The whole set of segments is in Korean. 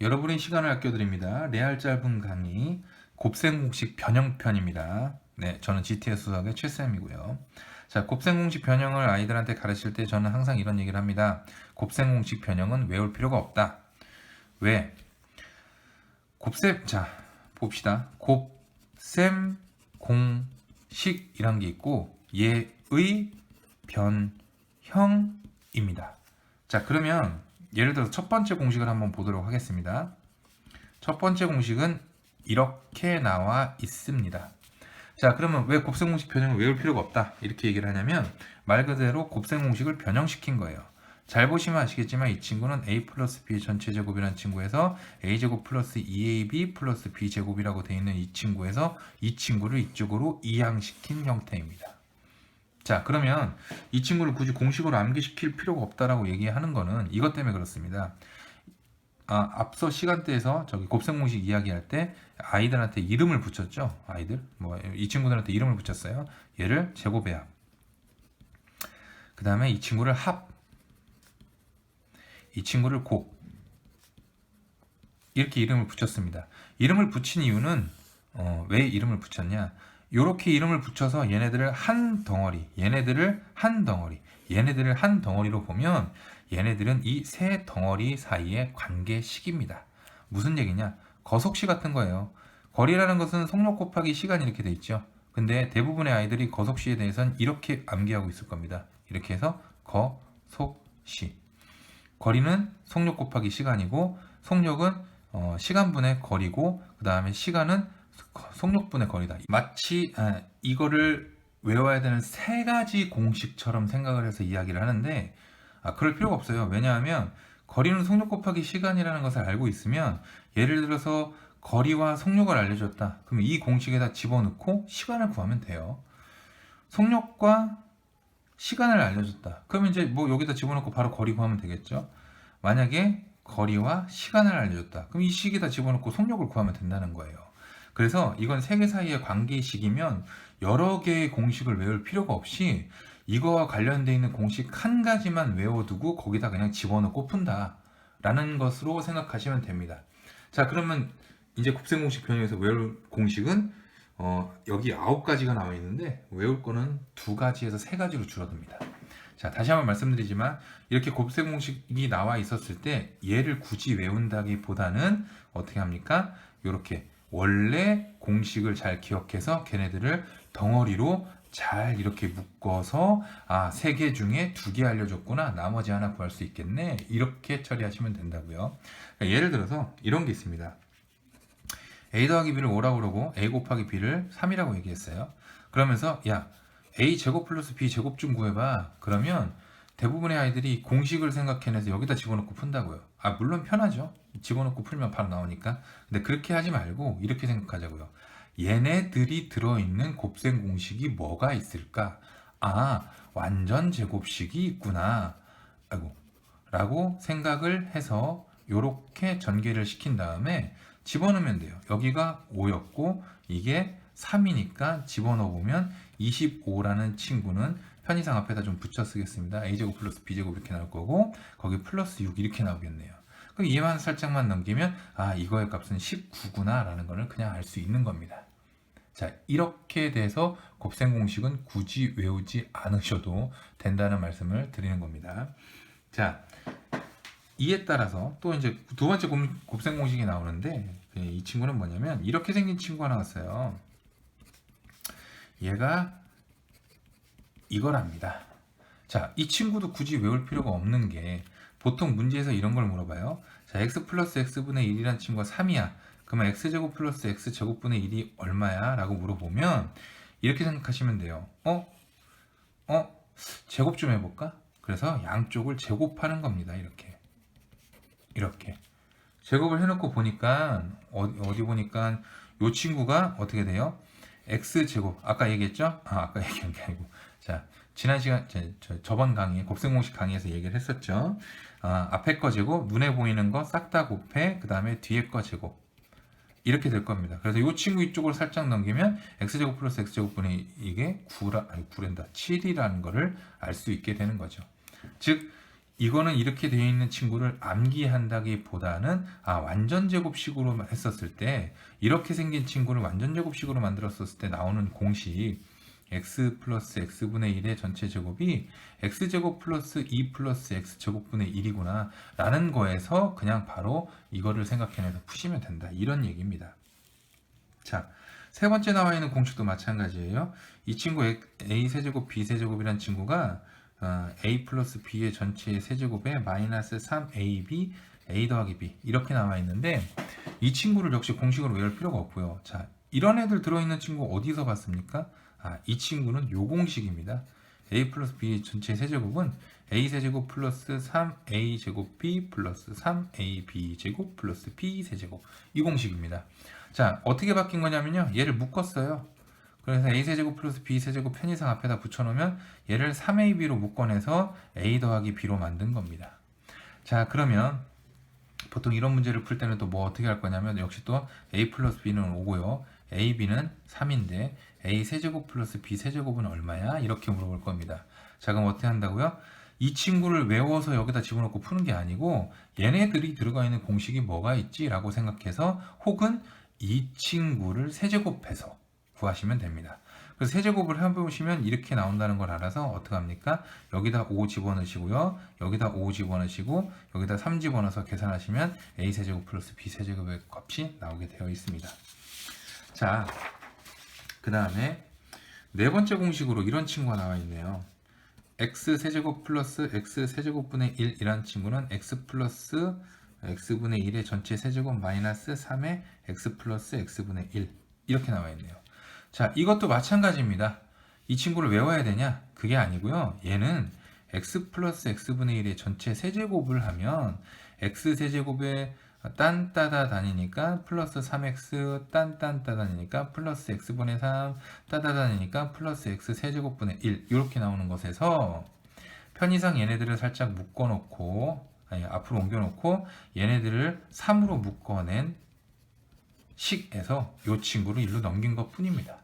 여러분의 시간을 아껴드립니다. 레알 짧은 강의 곱셈 공식 변형편입니다. 네, 저는 GTS 수학의 최쌤이고요. 자, 곱셈 공식 변형을 아이들한테 가르칠 때 저는 항상 이런 얘기를 합니다. 곱셈 공식 변형은 외울 필요가 없다. 왜? 자, 봅시다. 곱셈 공식이란 게 있고 얘의 변형입니다. 자, 그러면 예를 들어서 첫 번째 공식을 한번 보도록 하겠습니다. 첫 번째 공식은 이렇게 나와 있습니다. 자, 그러면 왜 곱셈 공식 변형을 외울 필요가 없다 이렇게 얘기를 하냐면 말 그대로 곱셈 공식을 변형시킨 거예요. 잘 보시면 아시겠지만 이 친구는 a 플러스 b 전체 제곱이라는 친구에서 a제곱 플러스 2ab 플러스 b제곱이라고 되어 있는 이 친구에서 이 친구를 이쪽으로 이항시킨 형태입니다. 자, 그러면 이 친구를 굳이 공식으로 암기시킬 필요가 없다라고 얘기하는 거는 이것 때문에 그렇습니다. 앞서 시간대에서 저기 곱셈 공식 이야기할 때 아이들한테 이름을 붙였죠. 아이들 이 친구들한테 이름을 붙였어요. 얘를 제곱의 그 다음에 이 친구를 합, 이 친구를 곱, 이렇게 이름을 붙였습니다. 이름을 붙인 이유는 왜 이름을 붙였냐? 이렇게 이름을 붙여서 얘네들을 한 덩어리, 얘네들을 한 덩어리로 보면 얘네들은 이 세 덩어리 사이의 관계식입니다. 무슨 얘기냐? 거속시 같은 거예요. 거리라는 것은 속력 곱하기 시간 이렇게 돼 있죠. 근데 대부분의 아이들이 거속시에 대해서는 이렇게 암기하고 있을 겁니다. 이렇게 해서 거속시. 거리는 속력 곱하기 시간이고 속력은 시간분의 거리고 그 다음에 시간은 속력분의 거리다. 마치 이거를 외워야 되는 세 가지 공식처럼 생각을 해서 이야기를 하는데 그럴 필요가 없어요. 왜냐하면 거리는 속력 곱하기 시간이라는 것을 알고 있으면 예를 들어서 거리와 속력을 알려줬다. 그럼 이 공식에다 집어넣고 시간을 구하면 돼요. 속력과 시간을 알려줬다. 그러면 이제 여기다 집어넣고 바로 거리 구하면 되겠죠. 만약에 거리와 시간을 알려줬다. 그럼 이 식에다 집어넣고 속력을 구하면 된다는 거예요. 그래서 이건 세 개 사이의 관계식이면 여러 개의 공식을 외울 필요가 없이 이거와 관련되어 있는 공식 한 가지만 외워두고 거기다 그냥 집어넣고 푼다 라는 것으로 생각하시면 됩니다. 자, 그러면 이제 곱셈 공식 변형에서 외울 공식은 여기 9가지가 나와 있는데 외울 거는 2가지에서 3가지로 줄어듭니다. 자, 다시 한번 말씀드리지만 이렇게 곱셈 공식이 나와 있었을 때 얘를 굳이 외운다기보다는 어떻게 합니까? 이렇게 원래 공식을 잘 기억해서 걔네들을 덩어리로 잘 이렇게 묶어서 3개 중에 2개 알려줬구나, 나머지 하나 구할 수 있겠네, 이렇게 처리하시면 된다고요. 그러니까 예를 들어서 이런 게 있습니다. a 더하기 b를 5라고 그러고 a 곱하기 b를 3이라고 얘기했어요. 그러면서 야, a 제곱 플러스 b 제곱 좀 구해봐. 그러면 대부분의 아이들이 공식을 생각해내서 여기다 집어넣고 푼다고요. 물론 편하죠. 집어넣고 풀면 바로 나오니까. 근데 그렇게 하지 말고 이렇게 생각하자고요. 얘네들이 들어있는 곱셈 공식이 뭐가 있을까? 완전 제곱식이 있구나. 라고 생각을 해서 이렇게 전개를 시킨 다음에 집어넣으면 돼요. 여기가 5였고 이게 3이니까 집어넣어보면 25라는 친구는 편의상 앞에다 좀 붙여 쓰겠습니다. a제곱 플러스 b제곱 이렇게 나올 거고 거기 플러스 6 이렇게 나오겠네요. 그럼 얘만 살짝만 넘기면 이거의 값은 19구나 라는 거를 그냥 알 수 있는 겁니다. 자, 이렇게 돼서 곱셈 공식은 굳이 외우지 않으셔도 된다는 말씀을 드리는 겁니다. 자, 이에 따라서 또 이제 두 번째 곱셈 공식이 나오는데 이 친구는 뭐냐면 이렇게 생긴 친구가 나왔어요. 얘가 이거랍니다. 자, 이 친구도 굳이 외울 필요가 없는 게 보통 문제에서 이런 걸 물어봐요. 자, x 플러스 x분의 1이라는 친구가 3이야. 그러면 x제곱 플러스 x제곱분의 1이 얼마야? 라고 물어보면 이렇게 생각하시면 돼요. 제곱 좀 해볼까? 그래서 양쪽을 제곱하는 겁니다. 이렇게 제곱을 해놓고 보니까 어디 보니까 이 친구가 어떻게 돼요? x제곱, 아까 얘기했죠? 아까 얘기한 게 아니고, 자, 지난 시간 저번 강의 곱셈 공식 강의에서 얘기를 했었죠. 앞에 거 제곱, 눈에 보이는 거 싹 다 곱해, 그 다음에 뒤에 거 제곱, 이렇게 될 겁니다. 그래서 이 친구 이쪽으로 살짝 넘기면 x제곱 플러스 x제곱분의 이게 7이라는 거를 알 수 있게 되는 거죠. 즉 이거는 이렇게 되어 있는 친구를 암기한다기보다는 완전 제곱식으로 했었을 때 이렇게 생긴 친구를 완전 제곱식으로 만들었을 때 나오는 공식 x 플러스 x분의 1의 전체 제곱이 x제곱 플러스 2 플러스 x제곱분의 1이구나 라는 거에서 그냥 바로 이거를 생각해내서 푸시면 된다 이런 얘기입니다. 자, 세 번째 나와 있는 공식도 마찬가지예요. 이 친구 a 세제곱 b 세제곱이라는 친구가 a 플러스 b의 전체 세제곱에 마이너스 3ab a 더하기 b 이렇게 나와 있는데 이 친구를 역시 공식으로 외울 필요가 없고요. 자, 이런 애들 들어있는 친구 어디서 봤습니까? 이 친구는 요 공식입니다. a 플러스 b의 전체 세제곱은 a 세제곱 플러스 3a 제곱 b 플러스 3ab 제곱 플러스 b 세제곱 이 공식입니다. 자, 어떻게 바뀐 거냐면요. 얘를 묶었어요. 그래서 a 세제곱 플러스 b 세제곱 편의상 앞에다 붙여놓으면 얘를 3ab로 묶어내서 a 더하기 b로 만든 겁니다. 자, 그러면 보통 이런 문제를 풀 때는 또 뭐 어떻게 할 거냐면 역시 또 a 플러스 b는 5고요. a, b는 3인데 a 세제곱 플러스 b 세제곱은 얼마야? 이렇게 물어볼 겁니다. 자, 그럼 어떻게 한다고요? 이 친구를 외워서 여기다 집어넣고 푸는 게 아니고 얘네들이 들어가 있는 공식이 뭐가 있지? 라고 생각해서 혹은 이 친구를 세제곱해서 구하시면 됩니다. 그래서 세제곱을 해보시면 이렇게 나온다는 걸 알아서 어떻게 합니까? 여기다 5 집어넣으시고요. 여기다 5 집어넣으시고 여기다 3 집어넣어서 계산하시면 a 세제곱 플러스 b 세제곱의 값이 나오게 되어 있습니다. 자, 그 다음에 네 번째 공식으로 이런 친구가 나와 있네요. x 세제곱 플러스 x 세제곱분의 1 이란 친구는 x 플러스 x분의 1의 전체 세제곱 마이너스 3의 x 플러스 x분의 1 이렇게 나와 있네요. 자, 이것도 마찬가지입니다. 이 친구를 외워야 되냐? 그게 아니고요. 얘는 x 플러스 x분의 1의 전체 세제곱을 하면 x 세제곱에 딴 따다 다니니까 플러스 3x 딴 따다 다니니까 플러스 x분의 3 따다 다니니까 플러스 x 세제곱분의 1 이렇게 나오는 것에서 편의상 얘네들을 살짝 묶어놓고 앞으로 옮겨놓고 얘네들을 3으로 묶어낸 식에서 이 친구를 1로 넘긴 것 뿐입니다.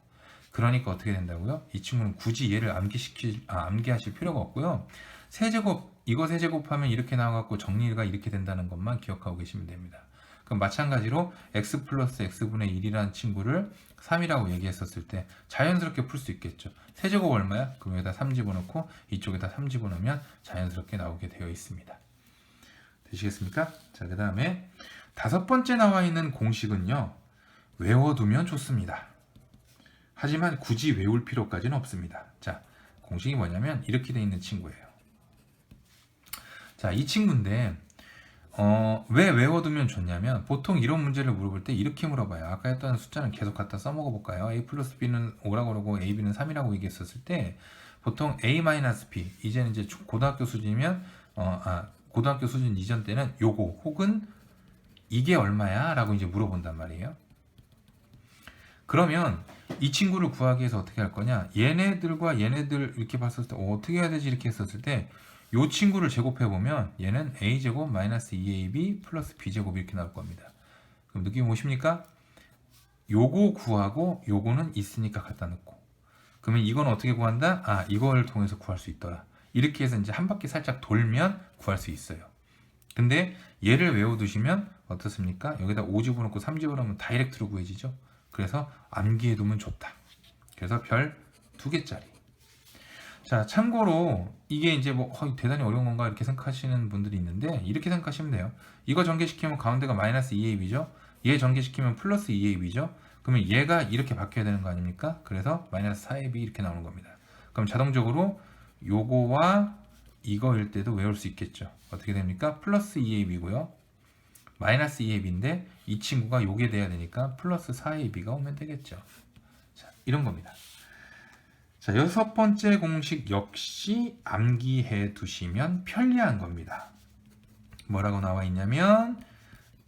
그러니까 어떻게 된다고요? 이 친구는 굳이 얘를 암기하실 필요가 없고요. 세제곱, 이거 세제곱하면 이렇게 나와갖고 정리가 이렇게 된다는 것만 기억하고 계시면 됩니다. 그럼 마찬가지로 x 플러스 x분의 1이라는 친구를 3이라고 얘기했었을 때 자연스럽게 풀 수 있겠죠. 세제곱 얼마야? 그럼 여기다 3 집어넣고 이쪽에다 3 집어넣으면 자연스럽게 나오게 되어 있습니다. 되시겠습니까? 자, 그 다음에 다섯 번째 나와 있는 공식은요. 외워두면 좋습니다. 하지만 굳이 외울 필요까지는 없습니다. 자, 공식이 뭐냐면 이렇게 되어 있는 친구예요. 자, 이 친구인데 왜 외워두면 좋냐면 보통 이런 문제를 물어볼 때 이렇게 물어봐요. 아까 했던 숫자는 계속 갖다 써먹어 볼까요? a 플러스 b는 5라고 그러고 a, b는 3이라고 얘기했었을 때 보통 a 마이너스 b 이제는 이제 고등학교 수준이면 고등학교 수준 이전 때는 요거 혹은 이게 얼마야? 라고 이제 물어본단 말이에요. 그러면 이 친구를 구하기 위해서 어떻게 할 거냐? 얘네들과 얘네들 이렇게 봤을 때 어떻게 해야 되지? 이렇게 했었을 때 이 친구를 제곱해보면 얘는 a제곱 마이너스 2ab 플러스 b제곱 이렇게 나올 겁니다. 그럼 느낌 오십니까? 요거 구하고 요거는 있으니까 갖다 넣고 그러면 이건 어떻게 구한다? 이걸 통해서 구할 수 있더라. 이렇게 해서 이제 한 바퀴 살짝 돌면 구할 수 있어요. 근데 얘를 외워두시면 어떻습니까? 여기다 5 집어넣고 3 집어넣으면 다이렉트로 구해지죠. 그래서 암기해두면 좋다. 그래서 별 2개짜리. 자, 참고로 이게 이제 뭐 대단히 어려운 건가 이렇게 생각하시는 분들이 있는데 이렇게 생각하시면 돼요. 이거 전개시키면 가운데가 마이너스 2ab죠. 얘 전개시키면 플러스 2ab죠. 그러면 얘가 이렇게 바뀌어야 되는 거 아닙니까? 그래서 마이너스 4ab 이렇게 나오는 겁니다. 그럼 자동적으로 요거와 이거일 때도 외울 수 있겠죠. 어떻게 됩니까? 플러스 2ab고요. 마이너스 2ab인데 이 친구가 요게 돼야 되니까 플러스 4ab가 오면 되겠죠. 자, 이런 겁니다. 자, 여섯 번째 공식 역시 암기해 두시면 편리한 겁니다. 뭐라고 나와 있냐면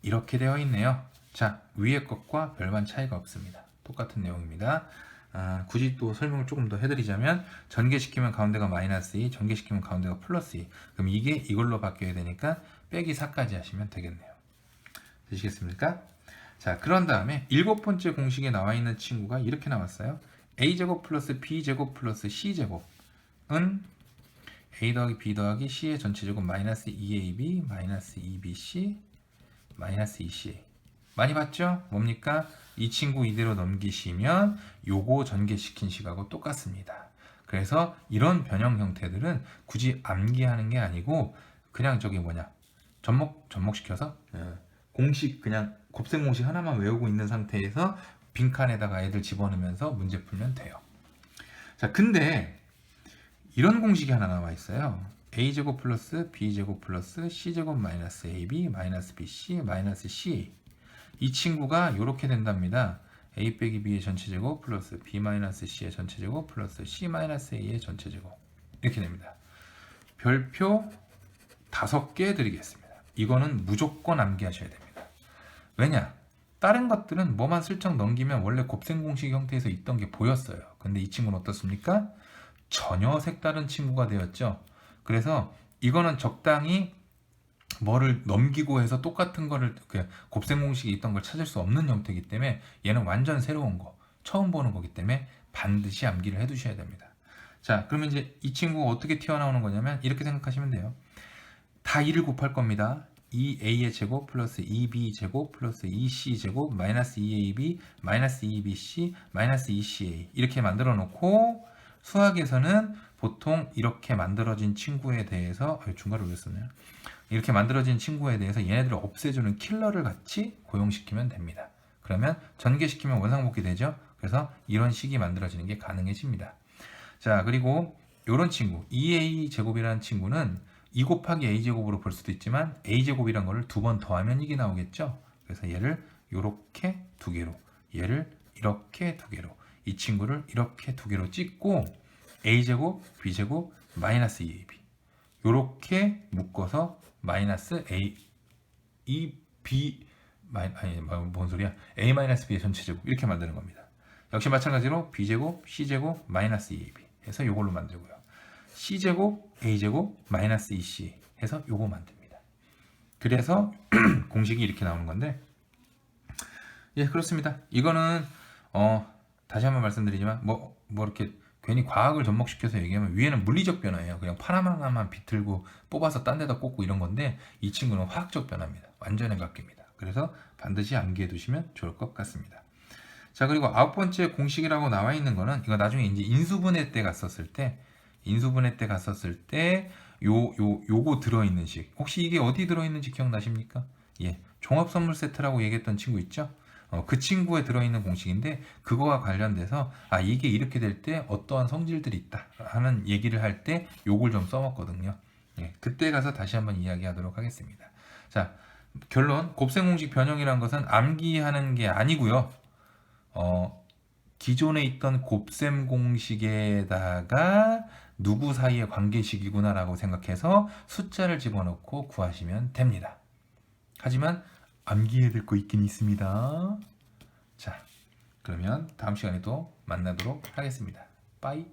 이렇게 되어 있네요. 자, 위에 것과 별반 차이가 없습니다. 똑같은 내용입니다. 굳이 또 설명을 조금 더 해드리자면 전개시키면 가운데가 마이너스 2, 전개시키면 가운데가 플러스 2. 그럼 이게 이걸로 바뀌어야 되니까 빼기 4까지 하시면 되겠네요. 되시겠습니까? 자, 그런 다음에 일곱 번째 공식에 나와 있는 친구가 이렇게 나왔어요. a제곱 플러스 b제곱 플러스 c제곱은 a 더하기 b 더하기 c의 전체 제곱 마이너스 2ab 마이너스 2bc 마이너스 2ca. 많이 봤죠? 뭡니까? 이 친구 이대로 넘기시면 요거 전개시킨 식하고 똑같습니다. 그래서 이런 변형 형태들은 굳이 암기하는 게 아니고 그냥 저기 뭐냐 접목시켜서 공식 그냥 곱셈 공식 하나만 외우고 있는 상태에서 빈칸에다가 애들 집어넣으면서 문제 풀면 돼요. 자, 근데 이런 공식이 하나 나와 있어요. a제곱 플러스 b제곱 플러스 c제곱 마이너스 ab 마이너스 bc 마이너스 ca. 이 친구가 이렇게 된답니다. a 빼기 b의 전체제곱 플러스 b 마이너스 c의 전체제곱 플러스 c 마이너스 a의 전체제곱. 이렇게 됩니다. 별표 5개 드리겠습니다. 이거는 무조건 암기하셔야 됩니다. 왜냐? 다른 것들은 뭐만 슬쩍 넘기면 원래 곱셈 공식 형태에서 있던 게 보였어요. 근데 이 친구는 어떻습니까? 전혀 색다른 친구가 되었죠. 그래서 이거는 적당히 뭐를 넘기고 해서 똑같은 거를 곱셈 공식이 있던 걸 찾을 수 없는 형태이기 때문에 얘는 완전 새로운 거, 처음 보는 거기 때문에 반드시 암기를 해 두셔야 됩니다. 자, 그러면 이제 이 친구가 어떻게 튀어나오는 거냐면 이렇게 생각하시면 돼요. 다 2를 곱할 겁니다. 2a의 제곱 플러스 2b 제곱 플러스 2c 제곱 마이너스 2ab 마이너스 2bc 마이너스 2ca 이렇게 만들어 놓고 수학에서는 보통 이렇게 만들어진 친구에 대해서 중괄호 올렸었네요. 이렇게 만들어진 친구에 대해서 얘네들을 없애주는 킬러를 같이 고용시키면 됩니다. 그러면 전개시키면 원상복귀 되죠. 그래서 이런 식이 만들어지는 게 가능해집니다. 자, 그리고 이런 친구 2a 제곱이라는 친구는 2 곱하기 a 제곱으로 볼 수도 있지만 a 제곱이란 거를 2번 더하면 이게 나오겠죠. 그래서 얘를 이렇게 2개로, 얘를 이렇게 2개로, 이 친구를 이렇게 2개로 찍고 a 제곱, b 제곱, 마이너스 2ab 이렇게 묶어서 마이너스 a, b, 아니 뭔 소리야? a 마이너스 b의 전체 제곱 이렇게 만드는 겁니다. 역시 마찬가지로 b 제곱, c 제곱, 마이너스 2ab 해서 이걸로 만들고요. c 제곱, a 제곱, 마이너스 2c 해서 요거 만듭니다. 그래서 공식이 이렇게 나오는 건데, 예, 그렇습니다. 이거는 다시 한번 말씀드리지만 뭐 이렇게 괜히 과학을 접목시켜서 얘기하면 위에는 물리적 변화예요. 그냥 판 하나만 비틀고 뽑아서 딴 데다 꽂고 이런 건데 이 친구는 화학적 변화입니다. 완전히 바뀝니다. 그래서 반드시 암기해 두시면 좋을 것 같습니다. 자, 그리고 9번째 공식이라고 나와 있는 거는 이거 나중에 이제 인수분해 때 갔었을 때 요거 들어있는 식. 혹시 이게 어디 들어있는지 기억나십니까? 예, 종합선물 세트라고 얘기했던 친구 있죠? 그 친구에 들어있는 공식인데 그거와 관련돼서 이게 이렇게 될 때 어떠한 성질들이 있다 하는 얘기를 할 때 요걸 좀 써먹거든요. 예, 그때 가서 다시 한번 이야기하도록 하겠습니다. 자, 결론 곱셈 공식 변형이란 것은 암기하는 게 아니고요. 기존에 있던 곱셈 공식에다가 누구 사이의 관계식이구나 라고 생각해서 숫자를 집어넣고 구하시면 됩니다. 하지만 암기해야 될 거 있긴 있습니다. 자, 그러면 다음 시간에 또 만나도록 하겠습니다. 빠이.